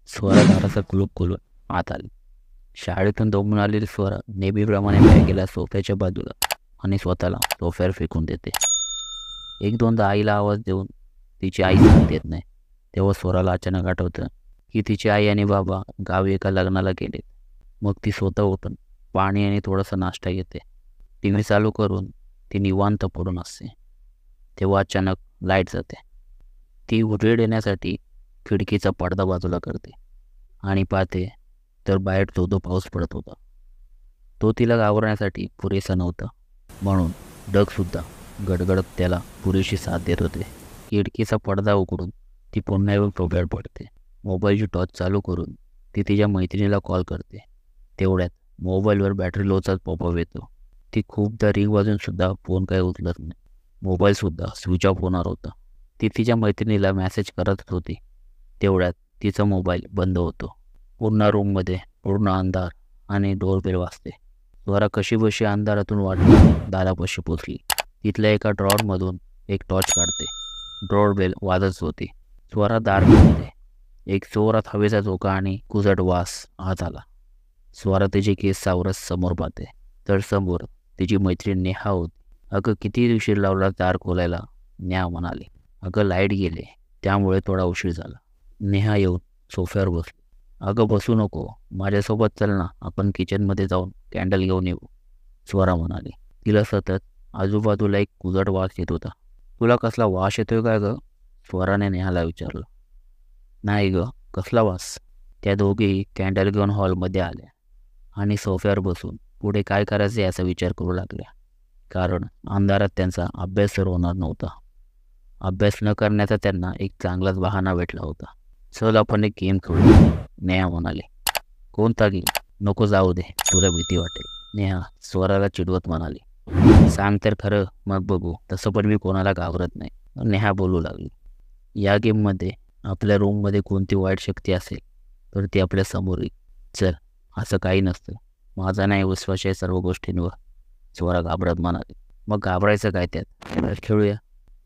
स्वरा दाराचा कुलूप खोलून आत आली. शाळेतून दमून आलेली स्वरा नेहमीप्रमाणे बॅगेला सोफ्याच्या बाजूला आणि स्वतःला सोफ्यावर फेकून देते. एक दोनदा आईला आवाज देऊन तिची आई साथ देत नाही. तेव्हा स्वराला अचानक आठवतं की तिची आई आणि बाबा गावी एका लग्नाला गेलेत. मग ती स्वतः उठून पाणी आणि थोडासा नाश्ता घेते. टी व्ही चालू करून ती निवांत पडून असते. तेव्हा अचानक लाईट जाते. ती उजेड येण्यासाठी खिडकीचा पडदा बाजूला करते आणि पाहते तर बाहेर धो पाऊस पडत होता. तो तिला घाबरण्यासाठी पुरेसा नव्हता, म्हणून ढगसुद्धा गडगडत त्याला पुरेशी साथ देत होते. खिडकीचा पडदा उघडून ती पुन्हा येऊन डोक्यावर पडते. मोबाईलची टॉर्च चालू करून ती तिच्या मैत्रिणीला कॉल करते. तेवढ्यात मोबाईलवर बॅटरी लोचाच पॉपअप येतो. ती खूपदा रिंग वाजूनसुद्धा फोन काही उचलत नाही. मोबाईलसुद्धा स्विच ऑफ होणार होता. ती तिच्या मैत्रिणीला मेसेज करत होती. तेवढ्यात तिचा मोबाईल बंद होतो. पूर्ण रूममध्ये पूर्ण अंधार आणि डोरबेल वाजते. स्वरा कशीबशी अंधारातून वाटत दारापाशी पोचली. तिथल्या एका ड्रॉवरमधून एक टॉर्च काढते. डोरबेल वाजत होती. स्वरा दार खोलते. एक जोरात हवेचा झोका आणि कुजट वास आत आला. स्वरा तिचे केस सावरत समोर पाहते, तर समोर तिची मैत्रीण नेहा होती. अगं किती उशीर लावला दार खोलायला, नेहा म्हणाली. अगं लाईट गेले त्यामुळे थोडा उशीर झाला. नेहा येऊन सोफ्यावर बसली. अगं बसू नको, माझ्यासोबत चल ना, आपण किचनमध्ये जाऊन कॅन्डल घेऊन येऊ, स्वरा म्हणाली. तिला सतत आजूबाजूला एक कुजट वास येत होता. तुला कसला वास येतोय काय गं, स्वराने नेहाला विचारलं. नाही ग, कसला वास. त्या दोघेही कॅन्डल घेऊन हॉलमध्ये आल्या आणि सोफ्यावर बसून पुढे काय करायचे याचा विचार करू लागल्या. कारण अंधारात त्यांचा अभ्यास सुरू होणार नव्हता. अभ्यास न करण्याचा त्यांना एक चांगलाच बहाणा भेटला होता. चल आपण एक गेम खेळू, नेहा म्हणाले. कोणता गेम. नको जाऊ दे, तुला भीती वाटेल, नेहा स्वराला चिडवत म्हणाली. सांग तर खरं, मग बघू. तसं पण मी कोणाला घाबरत नाही, नेहा बोलू लागली. या गेममध्ये आपल्या रूममध्ये कोणती वाईट शक्ती असेल तर ती आपल्या समोर येईल. चल, असं काही नसतं, माझा नाही विश्वास आहे सर्व गोष्टींवर, स्वरा घाबरत म्हणाली. मग घाबरायचं काय त्यात, खेळूया.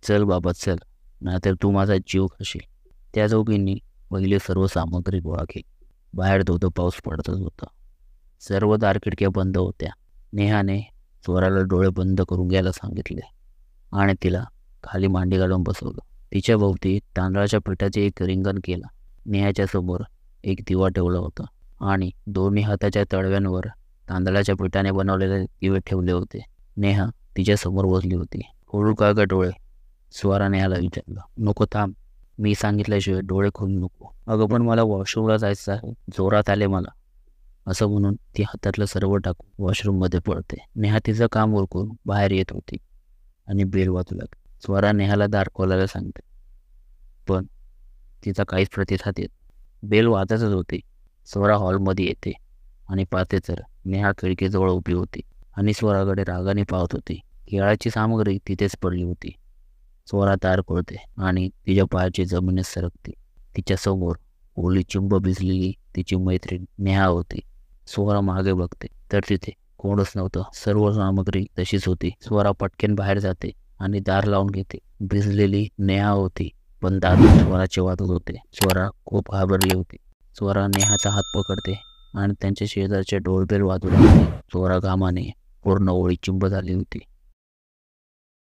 चल बाबा चल, नाहीतर तू माझा जीव खाशील. त्या दोघींनी पहिली सर्व सामग्री गोळा केली. बाहेर धो पाऊस पडतच होता. सर्व दारखिडक्या बंद होत्या. नेहाने स्वराला डोळे बंद करून घ्यायला सांगितले आणि तिला खाली मांडी घालून बसवलं. तिच्या भोवती तांदळाच्या पिठाचे एक रिंगण केलं. नेहाच्या समोर एक दिवा ठेवला होता आणि दोन्ही हाताच्या तळव्यांवर तांदळाच्या पिठाने बनवलेले दिवे ठेवले होते. नेहा तिच्या समोर बसली होती. खोलू का ग डोळे, स्वरा नेहाला विचारलं. नको थांब, मी सांगितल्याशिवाय डोळे खोलू नको. अगं पण मला वॉशरूमला जायचं आहे, जोरात आले मला, असं म्हणून ती हातातलं सर्व टाकून वॉशरूममध्ये पडते. नेहा तिचं काम उरकून बाहेर येत होती आणि बेल वाजू लागली. स्वरा नेहाला दार खोलायला सांगते, पण तिचा काहीच प्रतिसाद येत. बेल वाजतच होती. स्वरा हॉलमध्ये येते आणि पाहते तर नेहा खिडकीजवळ उभी होती आणि स्वराकडे रागाने पाहत होती. खेळाची सामग्री तिथेच पडली होती. स्वरा दार खोलते आणि तिच्या पायाची जमिनीत सरकते. तिच्या समोर ओली चिंब भिजलेली तिची मैत्रीण नेहा होती. स्वरा मागे बघते तर तिथे कोणच नव्हतं. सर्व सामग्री तशीच होती. स्वरा पटकन बाहेर जाते आणि दार लावून घेते. भिजलेली नेहा होती, पण दात स्वराचे वाजत होते. स्वरा खूप घाबरली होती. स्वरा नेहाचा हात पकडते आणि त्यांच्या शेजारच्या डोरबेल वाजू लागते. स्वरा घामाने पूर्ण ओळी चिंब झाली होती.